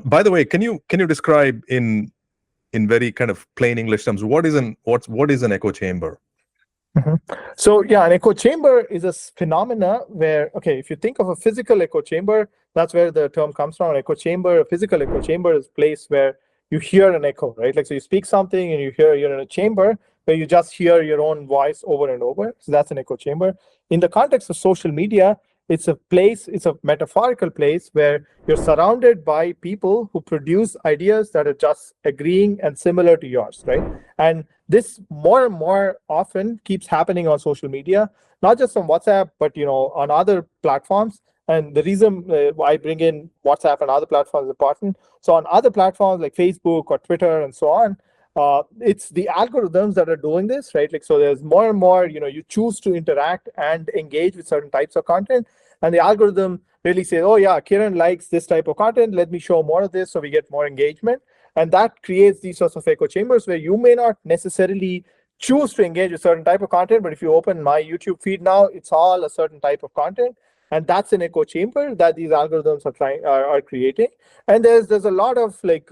By the way, can you describe in very kind of plain English terms what is an echo chamber? Mhm. So yeah, an echo chamber is a phenomena where, okay, if you think of a physical echo chamber, that's where the term comes from. An echo chamber, a physical echo chamber is a place where you hear an echo, right? Like, so you speak something and you're in a chamber where you just hear your own voice over and over. So that's an echo chamber. In the context of social media, it's a metaphorical place where you're surrounded by people who produce ideas that are just agreeing and similar to yours, right? And this more and more often keeps happening on social media, not just on WhatsApp, but on other platforms. And the reason why I bring in WhatsApp and other platforms is important. So on other platforms like Facebook or Twitter and so on, it's the algorithms that are doing this, right? Like, so there's more and more, you choose to interact and engage with certain types of content, and the algorithm really says, oh yeah, Kiran likes this type of content, let me show more of this, so we get more engagement. And that creates these sorts of echo chambers where you may not necessarily choose to engage with certain type of content, but if you open my YouTube feed now, it's all a certain type of content. And that's an echo chamber that these algorithms are creating. And there's a lot of like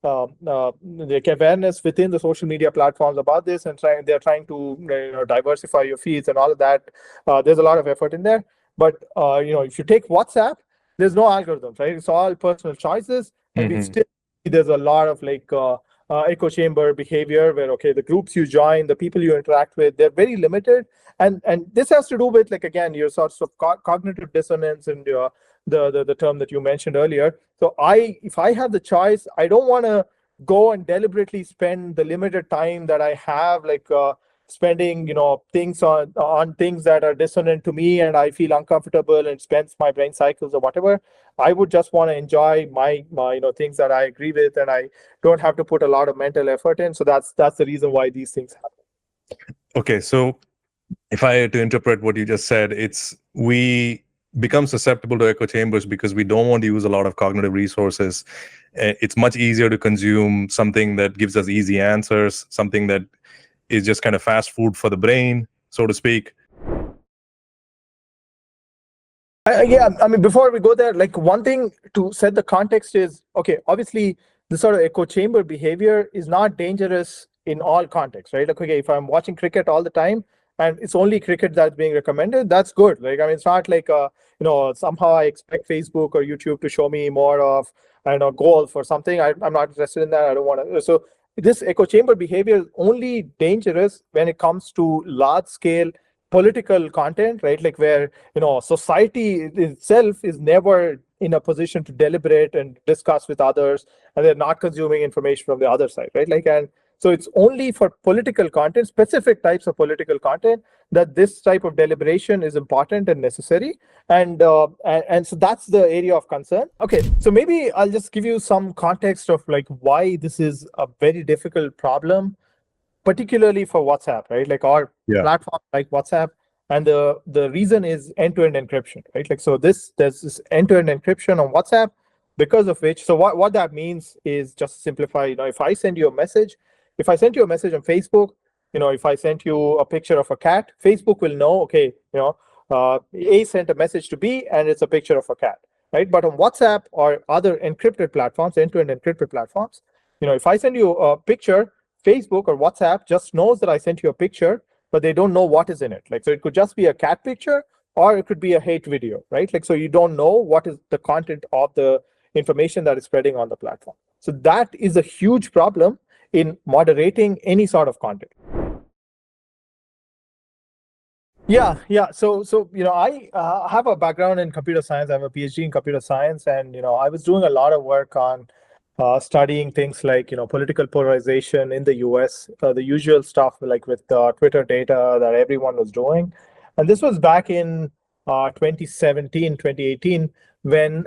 awareness within the social media platforms about this, and they're trying to diversify your feeds and all of that. There's a lot of effort in there. But if you take WhatsApp, there's no algorithms, right? It's all personal choices, and we still there's a lot of echo chamber behavior where, okay, the groups you join, the people you interact with, they're very limited. And this has to do with, like, again, your sorts of cognitive dissonance and the term that you mentioned earlier. So if I have the choice, I don't want to go and deliberately spend the limited time that I have, spending things on things that are dissonant to me and I feel uncomfortable and spends my brain cycles or whatever. I would just want to enjoy my things that I agree with, and I don't have to put a lot of mental effort in. So that's the reason why these things happen. Okay, so if I had to interpret what you just said, it's we become susceptible to echo chambers because we don't want to use a lot of cognitive resources. It's much easier to consume something that gives us easy answers, something that is just kind of fast food for the brain, so to speak. Yeah, I mean, before we go there, like, one thing to set the context is, okay, obviously the sort of echo chamber behavior is not dangerous in all contexts, right? Like, okay, if I'm watching cricket all the time and it's only cricket that's being recommended, that's good. Like, I mean, it's not like, somehow I expect Facebook or YouTube to show me more of, I don't know, golf or something. I'm not interested in that. I don't want to. So this echo chamber behavior is only dangerous when it comes to large scale political content, right? Like, where society itself is never in a position to deliberate and discuss with others, and they're not consuming information from the other side, right? Like, and so it's only for political content, specific types of political content, that this type of deliberation is important and necessary. And so that's the area of concern. Okay, so maybe I'll just give you some context of, like, why this is a very difficult problem, particularly for WhatsApp, right? Like, our platform like WhatsApp. And the reason is end-to-end encryption, right? Like, so there's this end-to-end encryption on WhatsApp, because of which, so what that means is, just to simplify, if I send you a message, if I sent you a message on Facebook, if I sent you a picture of a cat, Facebook will know, okay, A sent a message to B and it's a picture of a cat, right? But on WhatsApp or other encrypted platforms, end-to-end encrypted platforms, if I send you a picture, Facebook or WhatsApp just knows that I sent you a picture, but they don't know what is in it. Like, so it could just be a cat picture, or it could be a hate video, right? Like, so you don't know what is the content of the information that is spreading on the platform. So that is a huge problem in moderating any sort of content. Yeah. So I have a background in computer science. I have a PhD in computer science, and I was doing a lot of work on studying things like political polarization in the US, the usual stuff, like with Twitter data that everyone was doing. And this was back in 2017, 2018, when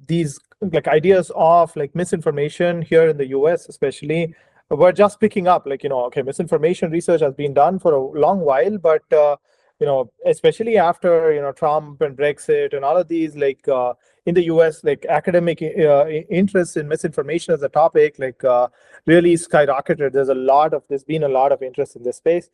these like ideas of like misinformation here in the US especially were just picking up. Like, okay, misinformation research has been done for a long while, but especially after Trump and Brexit and all of these, like in the US, like academic interest in misinformation as a topic, like really skyrocketed. There's been a lot of interest in this space.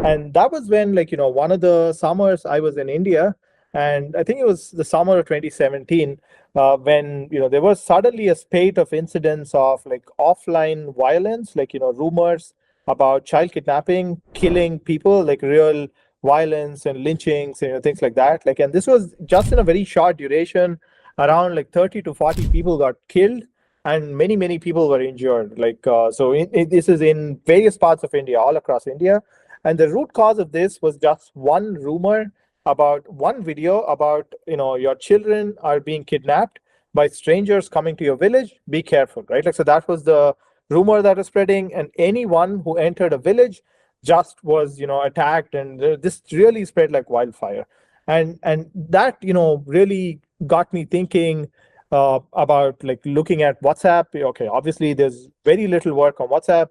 And that was when, like, one of the summers I was in India, And I think it was the summer of 2017 when there was suddenly a spate of incidents of like offline violence, like rumors about child kidnapping, killing people, like real violence and lynchings, things like that. Like, and this was just in a very short duration. Around like 30 to 40 people got killed, and many people were injured. Like, this is in various parts of India, all across India. And the root cause of this was just one rumor about one video about your children are being kidnapped by strangers coming to your village. Be careful, right? Like, so that was the rumor that was spreading, and anyone who entered a village just was attacked, and this really spread like wildfire. And that really got me thinking about like looking at WhatsApp. Okay, obviously there's very little work on WhatsApp.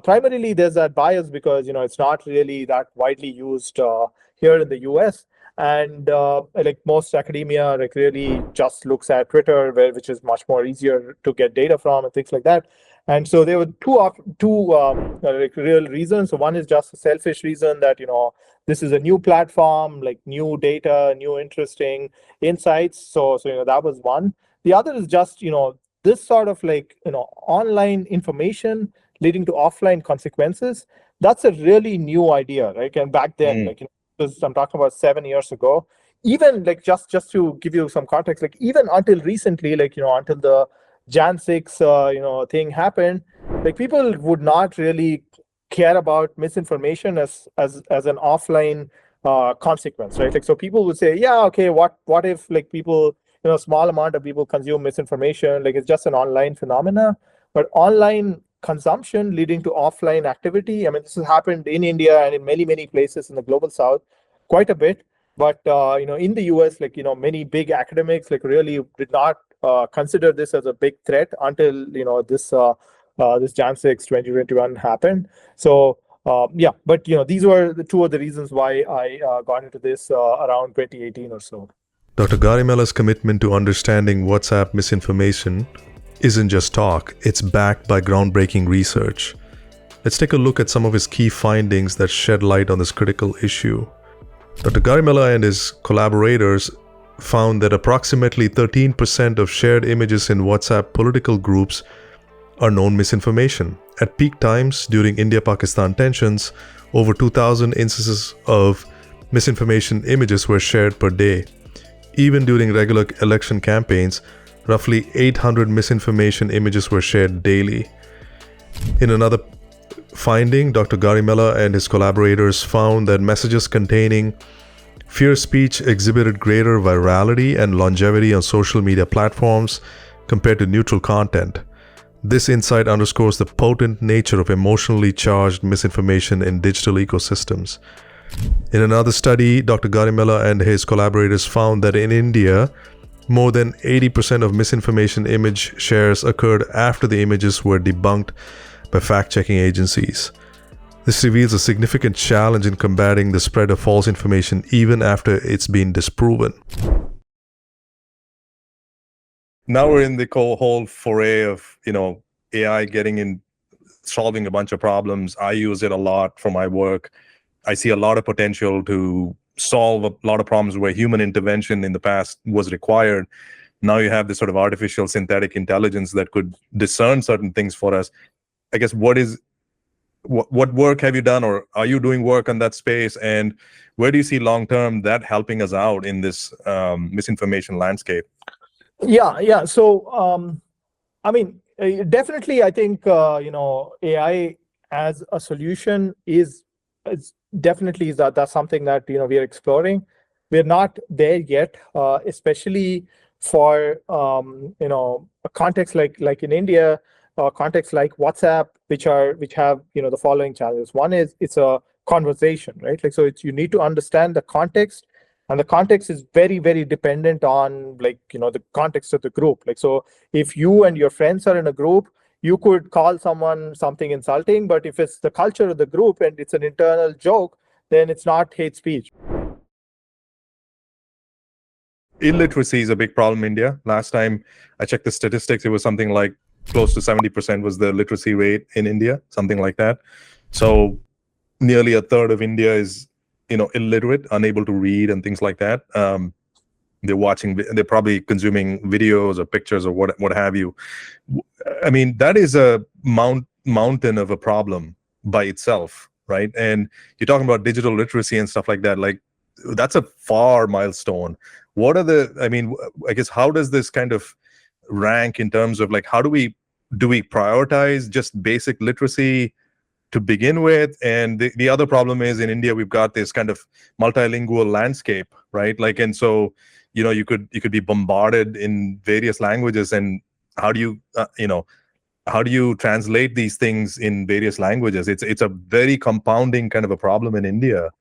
Primarily there's that bias because it's not really that widely used here in the US. And like most academia like really just looks at Twitter, which is much more easier to get data from and things like that. And so there were two like real reasons. So one is just a selfish reason that this is a new platform, like new data, new interesting insights. So that was one. The other is just this sort of like online information leading to offline consequences. That's a really new idea, right? And back then, like I'm talking about 7 years ago, even like just to give you some context, like even until recently, like until the Jan 6 thing happened, like people would not really care about misinformation as an offline consequence, right? Like, so people would say, yeah, okay, what if like people, small amount of people consume misinformation, like it's just an online phenomena. But online consumption leading to offline activity, I mean, this has happened in India and in many places in the global south quite a bit. But in the US, like many big academics like really did not consider this as a big threat until this Jan 6 2021 happened. So yeah, but these were the two of the reasons why I got into this around 2018 or so. Dr. Garimella's commitment to understanding WhatsApp misinformation isn't just talk, it's backed by groundbreaking research. Let's take a look at some of his key findings that shed light on this critical issue. Dr. Garimella and his collaborators found that approximately 13% of shared images in WhatsApp political groups are known misinformation. At peak times during India-Pakistan tensions, over 2,000 instances of misinformation images were shared per day. Even during regular election campaigns, roughly 800 misinformation images were shared daily. In another finding, Dr. Garimella and his collaborators found that messages containing fear speech exhibited greater virality and longevity on social media platforms compared to neutral content. This insight underscores the potent nature of emotionally charged misinformation in digital ecosystems. In another study, Dr. Garimella and his collaborators found that in India, more than 80% of misinformation image shares occurred after the images were debunked by fact-checking agencies. This reveals a significant challenge in combating the spread of false information even after it's been disproven. Now we're in the whole foray of, AI getting in, solving a bunch of problems. I use it a lot for my work. I see a lot of potential to solve a lot of problems where human intervention in the past was required. Now you have this sort of artificial synthetic intelligence that could discern certain things for us. I guess what work have you done, or are you doing work on that space, and where do you see long term that helping us out in this misinformation landscape? Yeah. So I mean, definitely, I think AI as a solution is definitely that's something that we are exploring. We're not there yet, especially for a context like in India, contexts like WhatsApp, which have the following challenges. One is it's a conversation, right? Like, so you need to understand the context, and the context is very dependent on the context of the group. Like, so if you and your friends are in a group, you could call someone something insulting, but if it's the culture of the group and it's an internal joke, then it's not hate speech. Illiteracy is a big problem in India. Last time I checked the statistics, it was something like close to 70% was the literacy rate in India, something like that. So nearly a third of India is illiterate, unable to read and things like that. they're probably consuming videos or pictures or what have you. I mean, that is a mountain of a problem by itself, right? And you're talking about digital literacy and stuff like that. Like, that's a far milestone. What are the, I mean, I guess, how does this kind of rank in terms of, like, how do we prioritize just basic literacy to begin with? And the other problem is, in India, we've got this kind of multilingual landscape, right? Like, and so, you could be bombarded in various languages, and how do you translate these things in various languages? It's a very compounding kind of a problem in India.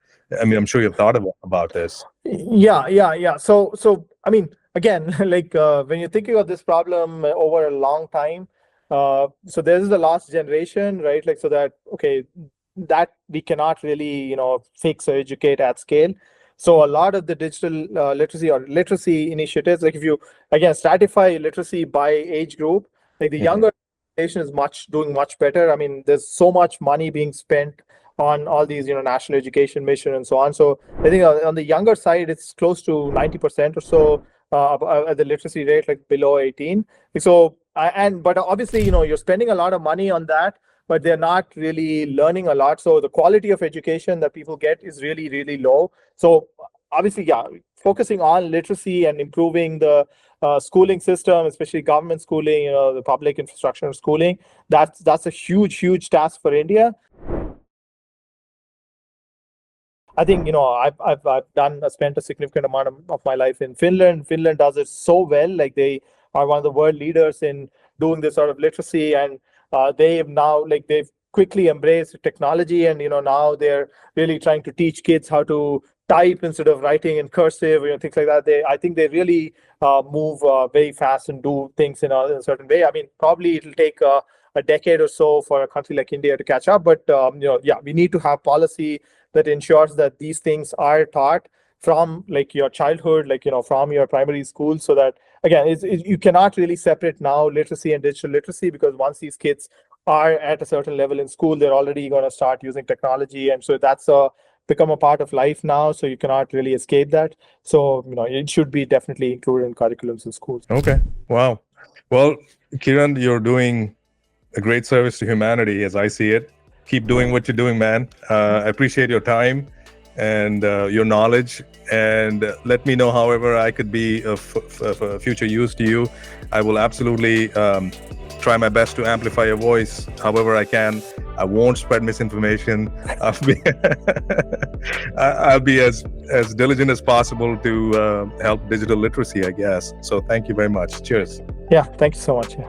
I mean, I'm sure you've thought about this. Yeah. So I mean, again, like when you're thinking of this problem over a long time, so this is the last generation, right? Like, so that, okay, that we cannot really, fix or educate at scale. So a lot of the digital literacy or literacy initiatives, like if you, again, stratify literacy by age group, like the younger generation is doing much better. I mean, there's so much money being spent on all these, national education mission and so on. So I think on the younger side, it's close to 90% or so at the literacy rate, like below 18. So, but obviously, you're spending a lot of money on that, but they're not really learning a lot. So the quality of education that people get is really, really low. So obviously, yeah, focusing on literacy and improving the schooling system, especially government schooling, the public infrastructure schooling, that's a huge task for India. I think, I've spent a significant amount of my life in Finland. Finland does it so well. Like, they are one of the world leaders in doing this sort of literacy, and they've quickly embraced technology, and now they're really trying to teach kids how to type instead of writing in cursive, things like that. I think they really move very fast and do things in a certain way. I mean, probably it'll take a decade or so for a country like India to catch up, but we need to have policy that ensures that these things are taught from like your childhood, like from your primary school, so that, again, you cannot really separate now literacy and digital literacy, because once these kids are at a certain level in school, they're already going to start using technology, and so that's become a part of life now, so you cannot really escape that. So it should be definitely included in curriculums in schools. Okay, wow. Well, Kiran, you're doing a great service to humanity as I see it. Keep doing what you're doing, man. I appreciate your time and your knowledge, and let me know however I could be of future use to you. I will absolutely try my best to amplify your voice however I can. I won't spread misinformation. I'll be as diligent as possible to help digital literacy, I guess. So thank you very much. Cheers. Yeah, thank you so much. Yeah.